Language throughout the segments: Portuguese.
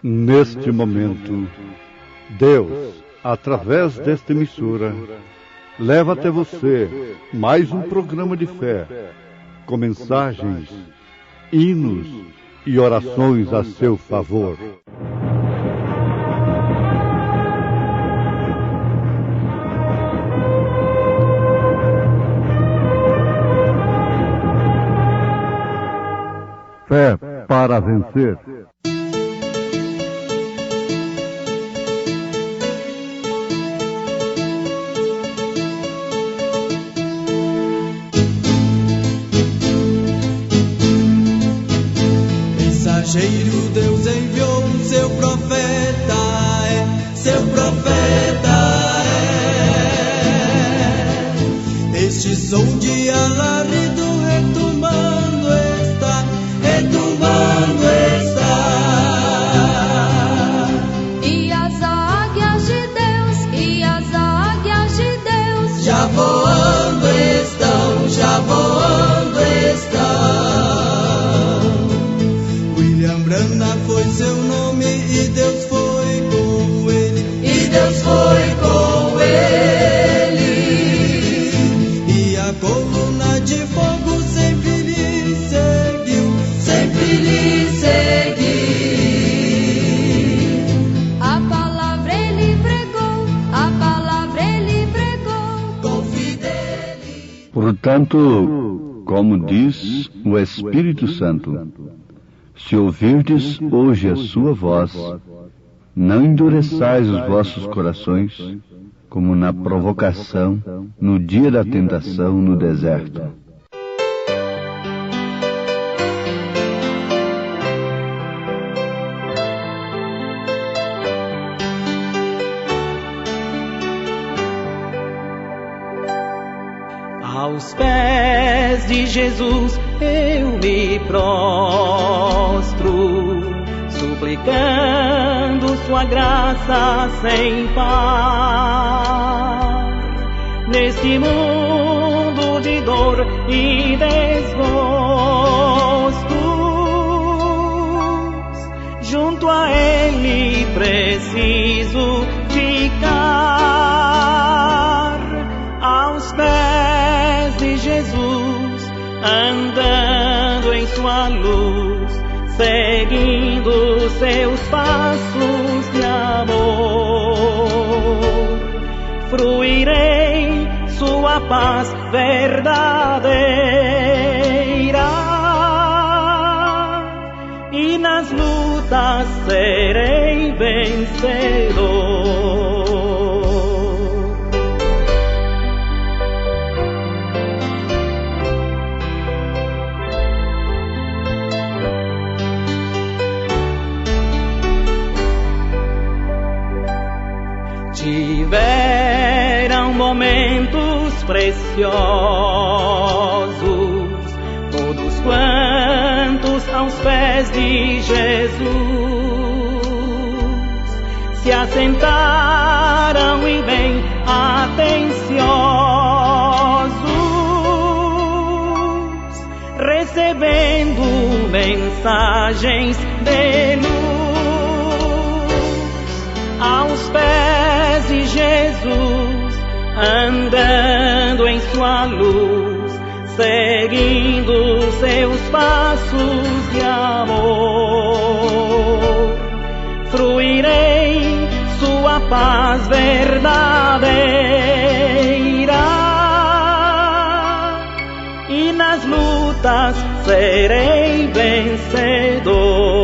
Neste momento, Deus, através desta emissora, leva até você mais um programa de fé, com mensagens, hinos e orações a seu favor. Fé para vencer. Mensageiro, Deus enviou seu profeta, seu profeta é. Este som de alarido retumbando está, retumbando está. E as águias de Deus, e as águias de Deus, já voando estão, já voando estão. Brana foi seu nome e Deus foi com ele, e Deus foi com ele. E a coluna de fogo sempre lhe seguiu, sempre lhe seguiu. A palavra ele pregou, a palavra ele pregou com fidelidade. Portanto, como diz o Espírito Santo, se ouvirdes hoje a sua voz, não endureçais os vossos corações, como na provocação, no dia da tentação no deserto. Aos pés de Jesus eu me prostro, suplicando sua graça sem par. Neste mundo de dor e desgostos, junto a Ele preciso ficar. Aos pés de Jesus, andando em sua luz, seguindo seus passos de amor, fruirei sua paz verdadeira, e nas lutas serei vencedor. Tiveram momentos preciosos, todos quantos aos pés de Jesus se assentaram e bem atenciosos, recebendo mensagens de luz. Aos pés de Jesus, andando em sua luz, seguindo seus passos de amor, fruirei sua paz verdadeira, e nas lutas serei vencedor.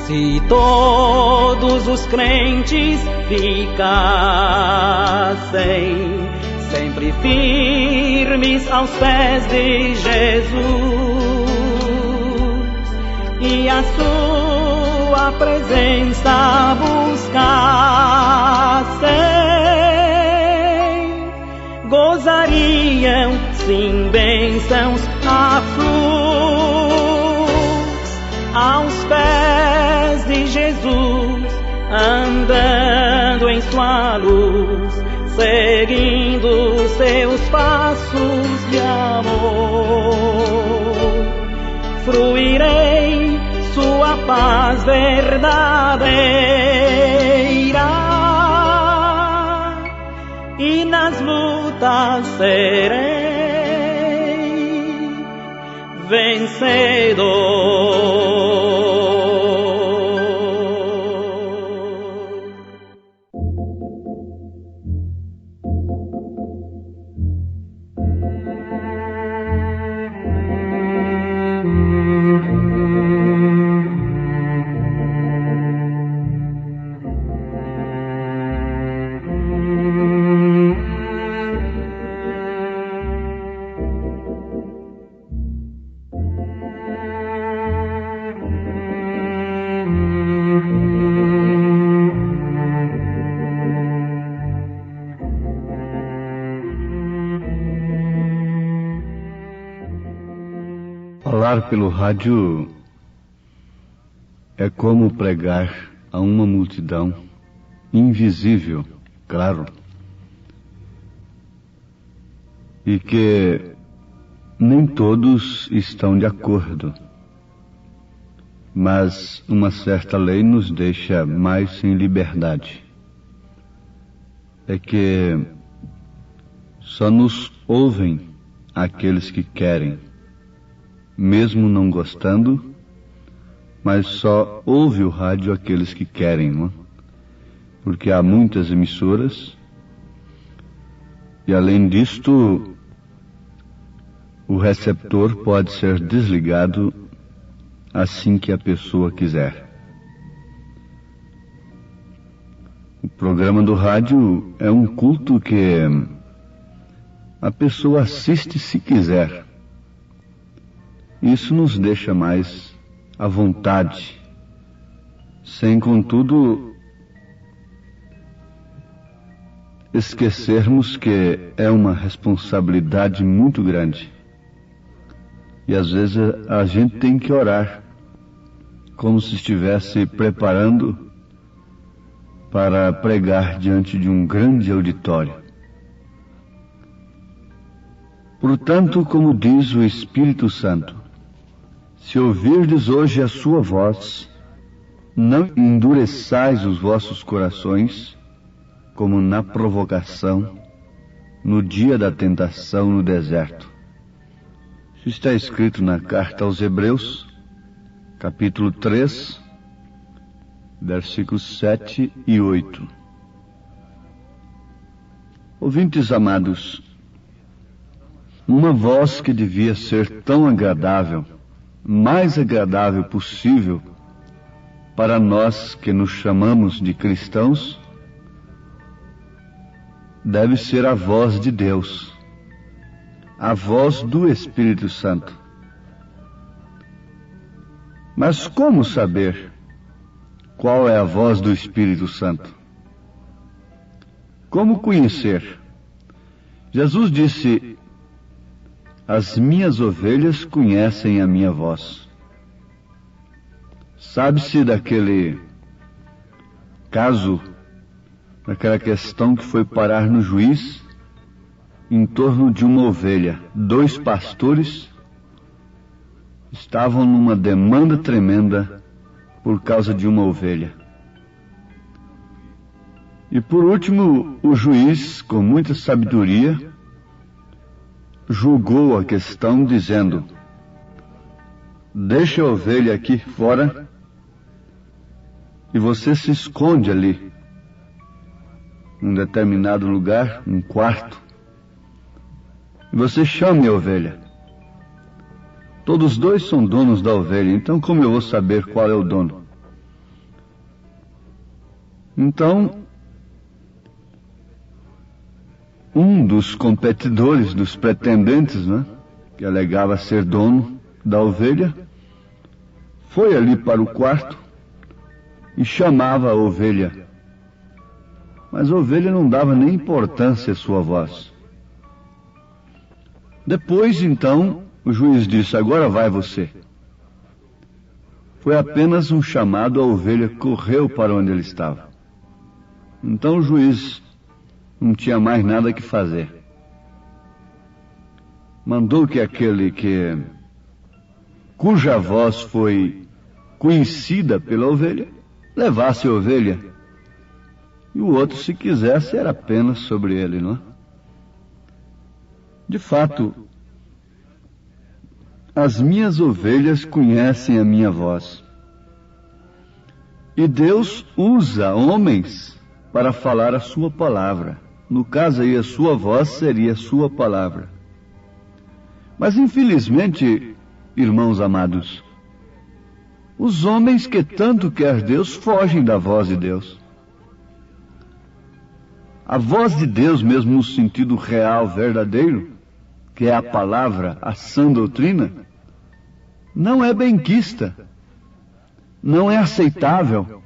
Se todos os crentes ficassem sempre firmes aos pés de Jesus e a sua presença buscassem, gozariam sim bênçãos a fluxo aos pés de Jesus. andando em sua luz, seguindo seus passos de amor. Fruirei sua paz verdadeira e nas lutas serei vencedor. Falar pelo rádio é como pregar a uma multidão invisível, claro, e que nem todos estão de acordo, mas uma certa lei nos deixa mais sem liberdade. É que só nos ouvem aqueles que querem, mesmo não gostando, mas só ouve o rádio aqueles que querem, não é? Porque há muitas emissoras e, além disto, o receptor pode ser desligado assim que a pessoa quiser. O programa do rádio é um culto que a pessoa assiste se quiser. Isso nos deixa mais à vontade, sem, contudo, esquecermos que é uma responsabilidade muito grande. E às vezes a gente tem que orar, como se estivesse preparando para pregar diante de um grande auditório. Portanto, como diz o Espírito Santo, se ouvirdes hoje a sua voz, não endureçais os vossos corações, como na provocação, no dia da tentação no deserto. Isso está escrito na carta aos Hebreus, capítulo 3, versículos 7 e 8. Ouvintes amados, uma voz que devia ser tão agradável, mais agradável possível para nós que nos chamamos de cristãos, deve ser a voz de Deus, a voz do Espírito Santo. Mas como saber qual é a voz do Espírito Santo? Como conhecer? Jesus disse: as minhas ovelhas conhecem a minha voz. Sabe-se daquele caso, daquela questão que foi parar no juiz, em torno de uma ovelha. 2 pastores estavam numa demanda tremenda por causa de uma ovelha. E por último, o juiz, com muita sabedoria, julgou a questão dizendo: deixa a ovelha aqui fora e você se esconde ali, num determinado lugar, um quarto, e você chame a ovelha. Todos 2 são donos da ovelha, então como eu vou saber qual é o dono? Então, um dos competidores, dos pretendentes, né, que alegava ser dono da ovelha, foi ali para o quarto e chamava a ovelha. Mas a ovelha não dava nem importância à sua voz. Depois, então, o juiz disse: agora vai você. Foi apenas um chamado, a ovelha correu para onde ele estava. Então o juiz não tinha mais nada que fazer. Mandou que aquele cuja voz foi conhecida pela ovelha levasse a ovelha, e o outro, se quisesse, era apenas sobre ele, não é? De fato, as minhas ovelhas conhecem a minha voz. E Deus usa homens para falar a sua palavra. No caso aí, a sua voz seria a sua palavra. Mas infelizmente, irmãos amados, os homens que tanto quer Deus fogem da voz de Deus. A voz de Deus, mesmo no sentido real, verdadeiro, que é a palavra, a sã doutrina, não é benquista, não é aceitável,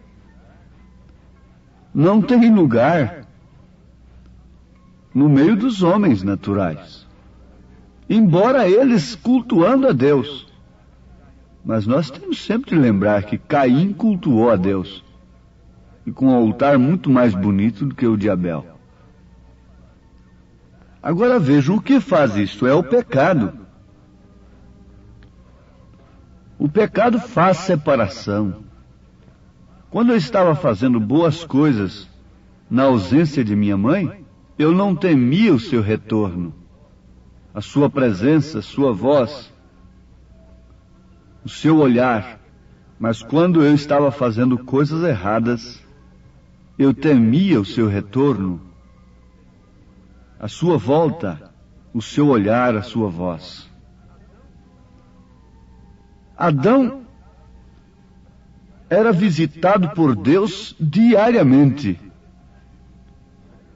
não tem lugar no meio dos homens naturais. Embora eles cultuando a Deus, mas nós temos sempre de lembrar que Caim cultuou a Deus, e com um altar muito mais bonito do que o de Abel. Agora vejam, o que faz isto? É o pecado. O pecado faz separação. Quando eu estava fazendo boas coisas na ausência de minha mãe, eu não temia o seu retorno, a sua presença, a sua voz, o seu olhar. Mas quando eu estava fazendo coisas erradas, eu temia o seu retorno, a sua volta, o seu olhar, a sua voz. Adão era visitado por Deus diariamente,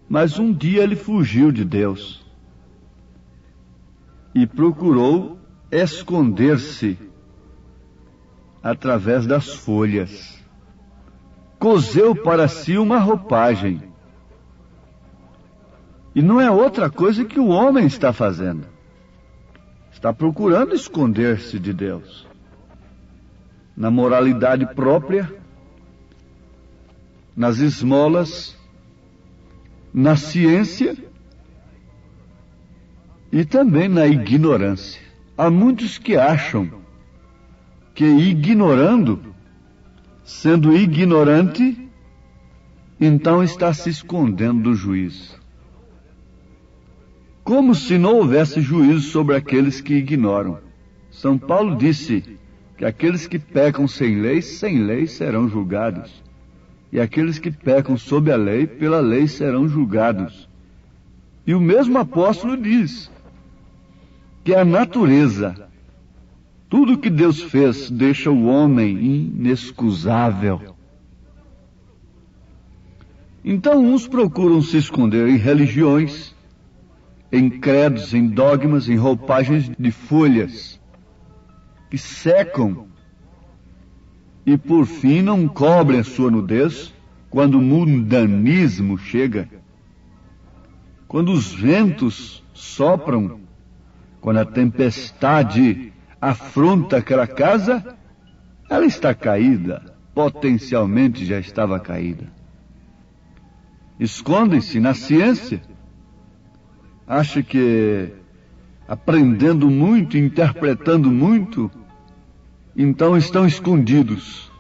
mas um dia ele fugiu de Deus e procurou esconder-se através das folhas. Coseu para si uma roupagem. E não é outra coisa que o homem está fazendo. Está procurando esconder-se de Deus. Na moralidade própria, nas esmolas, na ciência e também na ignorância. Há muitos que acham que ignorando, sendo ignorante, então está se escondendo do juízo. Como se não houvesse juízo sobre aqueles que ignoram. São Paulo disse que aqueles que pecam sem lei serão julgados. E aqueles que pecam sob a lei, pela lei serão julgados. E o mesmo apóstolo diz que a natureza, tudo que Deus fez, deixa o homem inexcusável. Então uns procuram se esconder em religiões, em credos, em dogmas, em roupagens de folhas, que secam e por fim não cobrem a sua nudez quando o mundanismo chega, quando os ventos sopram, quando a tempestade afronta aquela casa, ela está caída, potencialmente já estava caída. Escondem-se na ciência, acha que aprendendo muito, interpretando muito, então estão escondidos.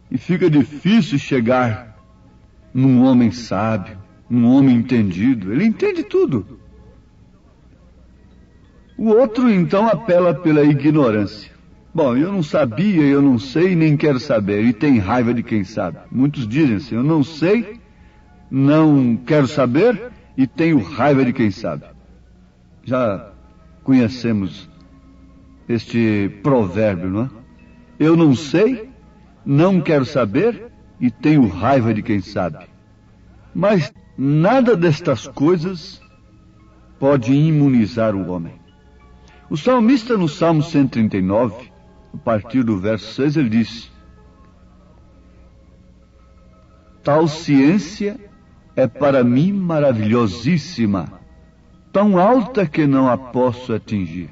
E fica difícil chegar num homem sábio, num homem entendido. Ele entende tudo. O outro, então, apela pela ignorância. Bom, eu não sabia, eu não sei, nem quero saber. E tem raiva de quem sabe. Muitos dizem assim, eu não sei, não quero saber e tenho raiva de quem sabe. Já conhecemos este provérbio, não é? Eu não sei, não quero saber e tenho raiva de quem sabe. Mas nada destas coisas pode imunizar o homem. O salmista no Salmo 139, a partir do verso 6, ele disse: tal ciência é para mim maravilhosíssima, tão alta que não a posso atingir.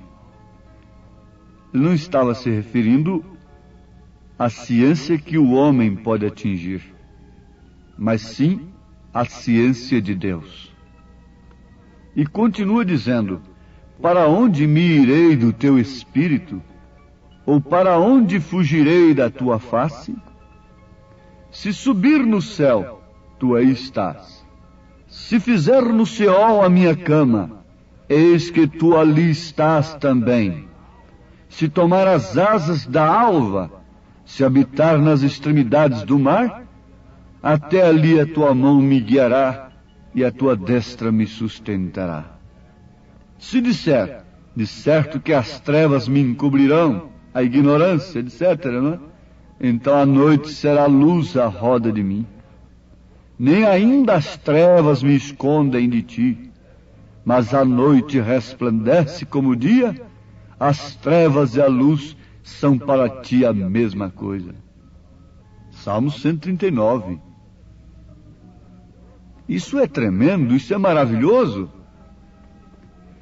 Ele não estava se referindo a ciência que o homem pode atingir, mas sim a ciência de Deus. E continua dizendo: para onde me irei do teu espírito? Ou para onde fugirei da tua face? Se subir no céu, tu aí estás. Se fizer no Seol a minha cama, eis que tu ali estás também. Se tomar as asas da alva, se habitar nas extremidades do mar, até ali a tua mão me guiará e a tua destra me sustentará. Se disser, de certo que as trevas me encobrirão, a ignorância, etc., não é? Então a noite será luz à roda de mim. Nem ainda as trevas me escondem de ti, mas a noite resplandece como o dia, as trevas e a luz são para ti a mesma coisa. Salmo 139. Isso é tremendo, isso é maravilhoso.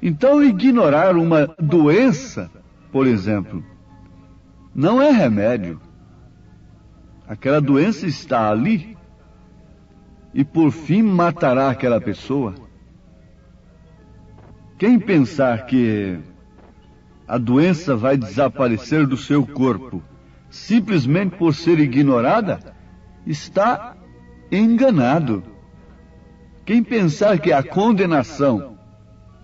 Então, ignorar uma doença, por exemplo, não é remédio. Aquela doença está ali e por fim matará aquela pessoa. Quem pensar que a doença vai desaparecer do seu corpo simplesmente por ser ignorada, está enganado. Quem pensar que a condenação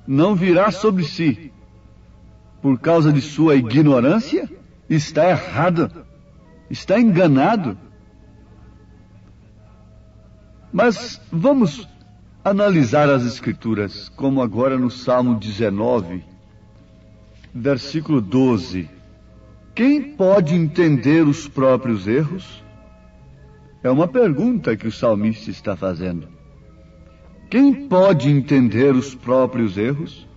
não virá sobre si por causa de sua ignorância, está errado, está enganado. Mas vamos analisar as Escrituras, como agora no Salmo 19, versículo 12. Quem pode entender os próprios erros? É uma pergunta que o salmista está fazendo. Quem pode entender os próprios erros?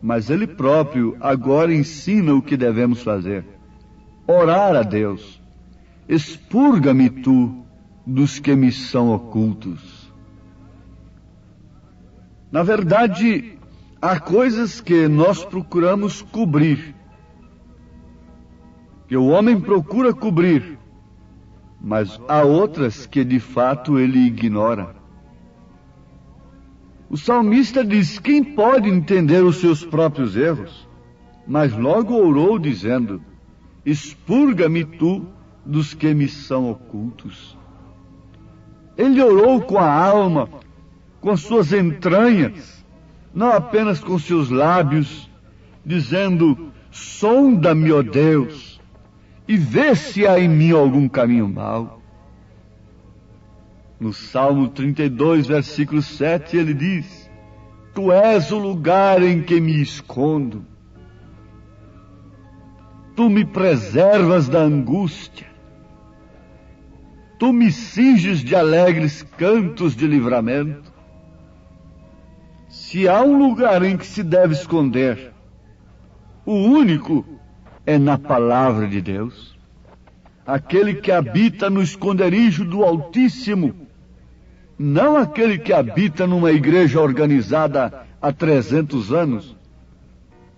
Mas ele próprio agora ensina o que devemos fazer. Orar a Deus. Expurga-me tu dos que me são ocultos. Na verdade, há coisas que nós procuramos cobrir, que o homem procura cobrir, mas há outras que de fato ele ignora. O salmista diz: quem pode entender os seus próprios erros? Mas logo orou dizendo: expurga-me tu dos que me são ocultos. Ele orou com a alma, com as suas entranhas, não apenas com seus lábios, dizendo: sonda-me, ó Deus, e vê se há em mim algum caminho mau. No Salmo 32, versículo 7, ele diz: tu és o lugar em que me escondo. Tu me preservas da angústia. Tu me cinges de alegres cantos de livramento. Se há um lugar em que se deve esconder, o único é na palavra de Deus. Aquele que habita no esconderijo do Altíssimo, não aquele que habita numa igreja organizada há 300 anos,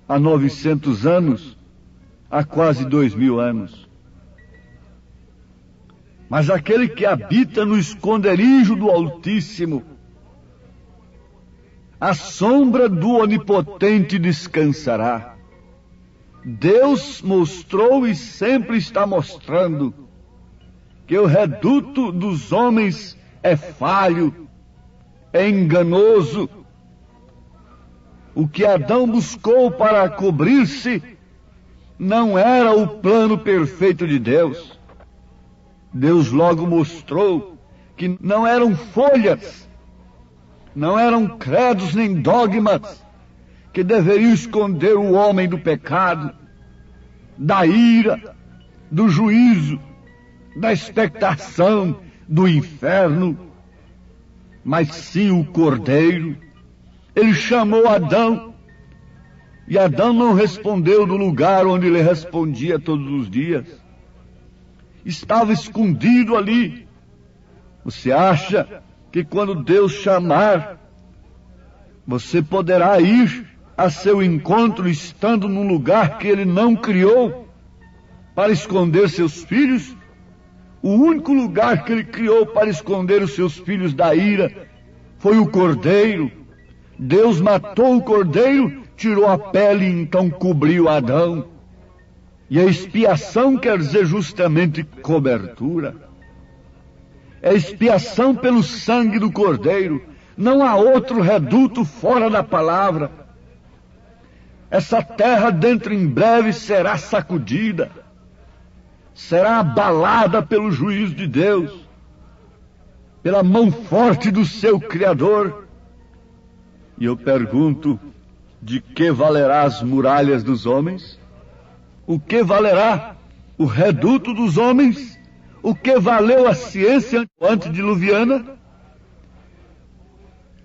há 900 anos, há quase 2000 anos. Mas aquele que habita no esconderijo do Altíssimo, à sombra do Onipotente descansará. Deus mostrou e sempre está mostrando que o reduto dos homens é falho, é enganoso. O que Adão buscou para cobrir-se não era o plano perfeito de Deus. Deus logo mostrou que não eram folhas, não eram credos nem dogmas que deveriam esconder o homem do pecado, da ira, do juízo, da expectação do inferno, mas sim o Cordeiro. Ele chamou Adão, e Adão não respondeu do lugar onde ele respondia todos os dias. Estava escondido ali. Você acha que quando Deus chamar, você poderá ir a seu encontro estando num lugar que Ele não criou? para esconder seus filhos. O único lugar que ele criou para esconder os seus filhos da ira foi o cordeiro. Deus matou o cordeiro, tirou a pele e então cobriu Adão. E a expiação quer dizer justamente cobertura. É expiação pelo sangue do cordeiro. Não há outro reduto fora da palavra. Essa terra dentro em breve será sacudida, será abalada pelo juízo de Deus, pela mão forte do seu Criador. E eu pergunto, de que valerá as muralhas dos homens? O que valerá o reduto dos homens? O que valeu a ciência antediluviana?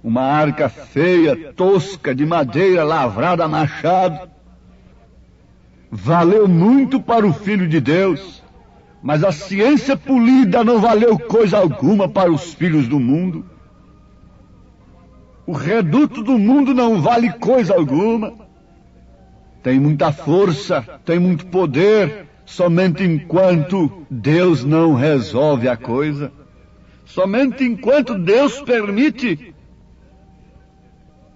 Uma arca feia, tosca, de madeira lavrada a machado. Valeu muito para o Filho de Deus, mas a ciência polida não valeu coisa alguma para os filhos do mundo. O reduto do mundo não vale coisa alguma. Tem muita força, tem muito poder, somente enquanto Deus não resolve a coisa. Somente enquanto Deus permite.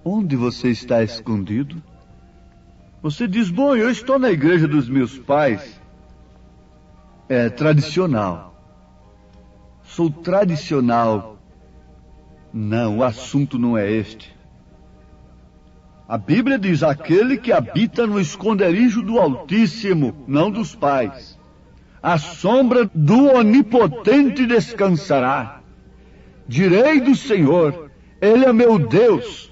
Onde você está escondido? Você diz, bom, eu estou na igreja dos meus pais. É tradicional. Sou tradicional. Não, o assunto não é este. A Bíblia diz, aquele que habita no esconderijo do Altíssimo, não dos pais, à sombra do Onipotente descansará. Direi do Senhor, Ele é meu Deus,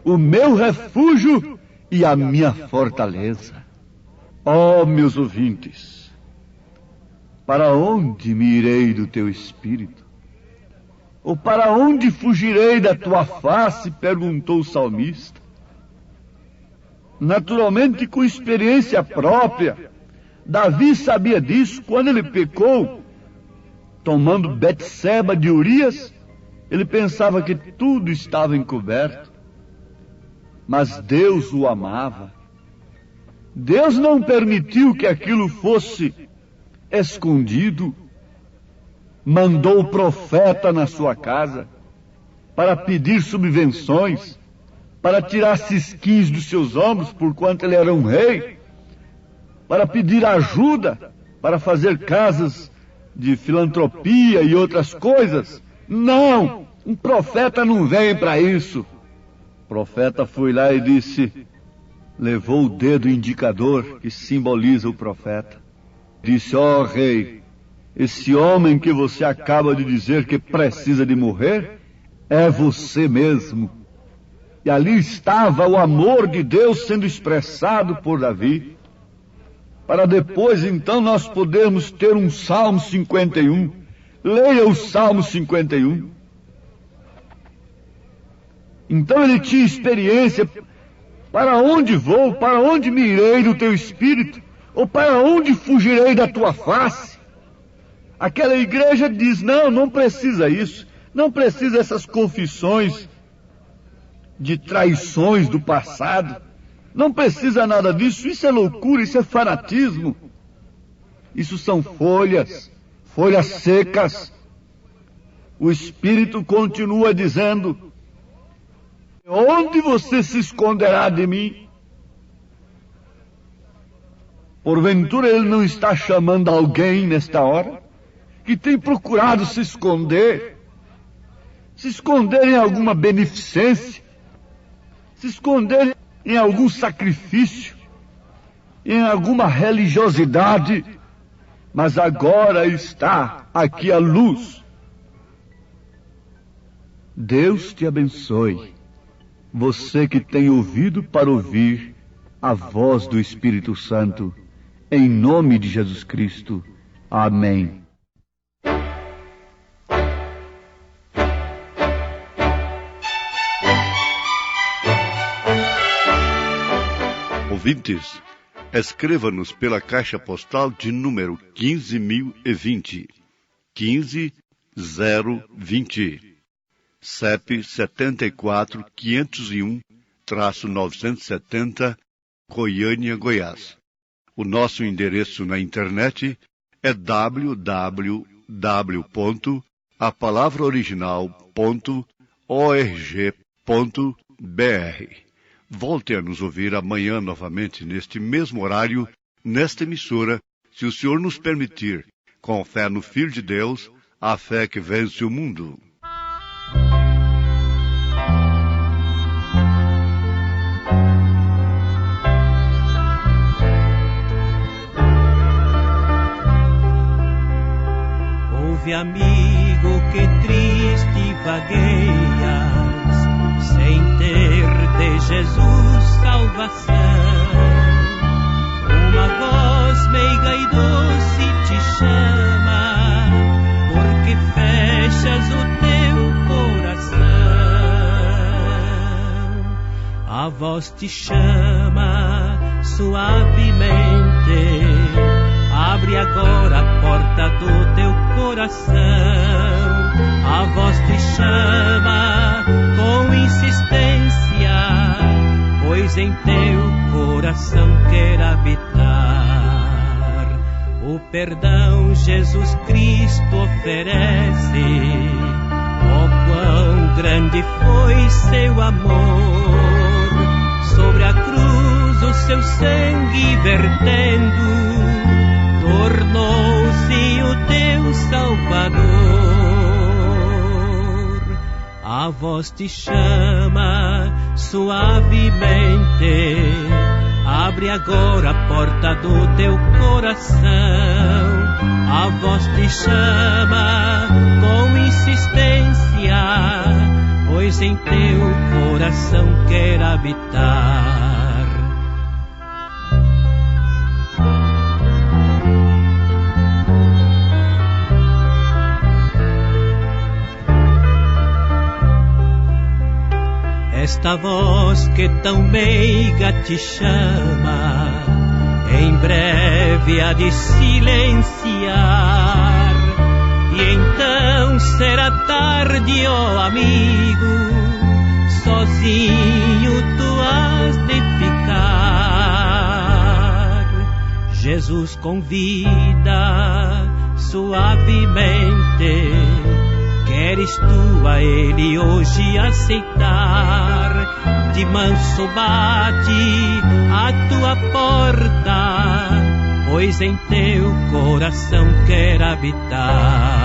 o meu refúgio e a minha fortaleza. Ó, meus ouvintes, para onde me irei do teu espírito? Ou para onde fugirei da tua face? Perguntou o salmista. Naturalmente, com experiência própria, Davi sabia disso quando ele pecou, tomando Betseba de Urias. Ele pensava que tudo estava encoberto, mas Deus o amava. Deus não permitiu que aquilo fosse escondido. Mandou o profeta na sua casa para pedir subvenções, para tirar cisquins dos seus ombros, porquanto ele era um rei, para pedir ajuda, para fazer casas de filantropia e outras coisas. Não, um profeta não vem para isso. O profeta foi lá e disse, levou o dedo indicador que simboliza o profeta. Disse, ó rei, esse homem que você acaba de dizer que precisa de morrer, é você mesmo. E ali estava o amor de Deus sendo expressado por Davi, para depois então nós podermos ter um Salmo 51. Leia o Salmo 51. Então ele tinha experiência. Para onde vou? Para onde me irei do teu espírito? Ou para onde fugirei da tua face? Aquela igreja diz, não precisa isso, não precisa essas confissões de traições do passado, não precisa nada disso, isso é loucura, isso é fanatismo, isso são folhas secas. O Espírito continua dizendo, onde você se esconderá de mim? Porventura ele não está chamando alguém nesta hora? Que tem procurado se esconder em alguma beneficência, se esconder em algum sacrifício, em alguma religiosidade, mas agora está aqui a luz. Deus te abençoe, você que tem ouvido para ouvir a voz do Espírito Santo, em nome de Jesus Cristo. Amém. Ouvintes, escreva-nos pela caixa postal de número 15.020, 15020, CEP 74.501-970, Goiânia, Goiás. O nosso endereço na internet é www.apalavraoriginal.org.br. Volte a nos ouvir amanhã novamente neste mesmo horário, nesta emissora, se o Senhor nos permitir, com fé no Filho de Deus, a fé que vence o mundo. Ouve, amigo, que triste vagueias, sem ter de Jesus salvação. Uma voz meiga e doce te chama, porque fechas o teu coração. A voz te chama suavemente, abre agora a porta do teu coração. A voz te chama com insistência, pois em teu coração quer habitar. O perdão Jesus Cristo oferece. Oh, quão grande foi seu amor! Sobre a cruz o seu sangue vertendo, tornou-se o teu Salvador. A voz te chama suavemente, abre agora a porta do teu coração. A voz te chama com insistência, pois em teu coração quer habitar. Esta voz que tão meiga te chama, em breve há de silenciar, e então será tarde, ó amigo, sozinho tu has de ficar. Jesus convida suavemente, queres tu a Ele hoje aceitar? De manso bate a tua porta, pois em teu coração quer habitar.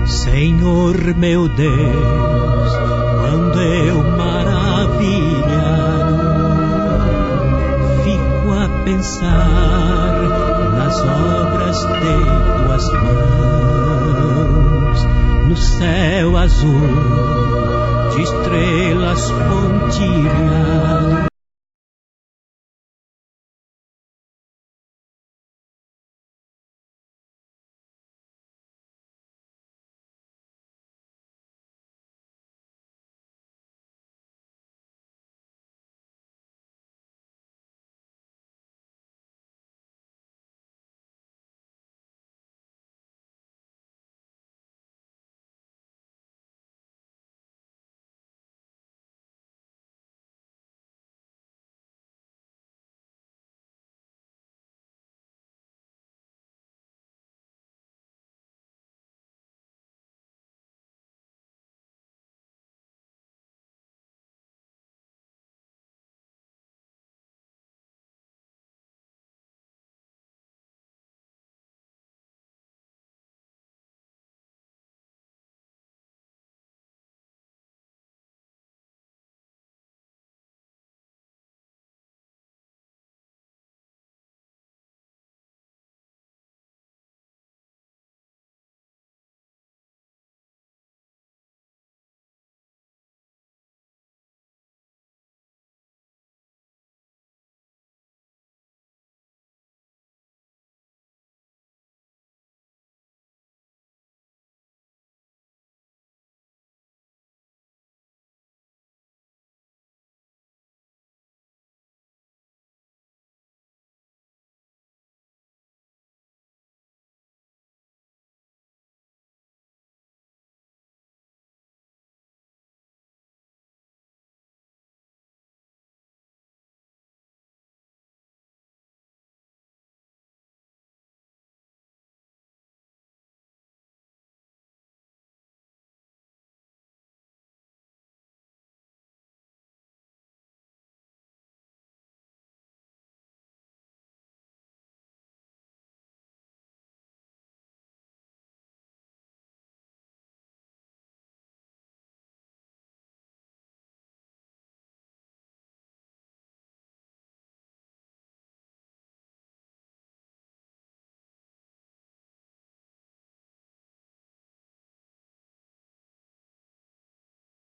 Senhor meu Deus, quando eu maravilhado fico a pensar nas obras de tuas mãos, no céu azul de estrelas pontilhado,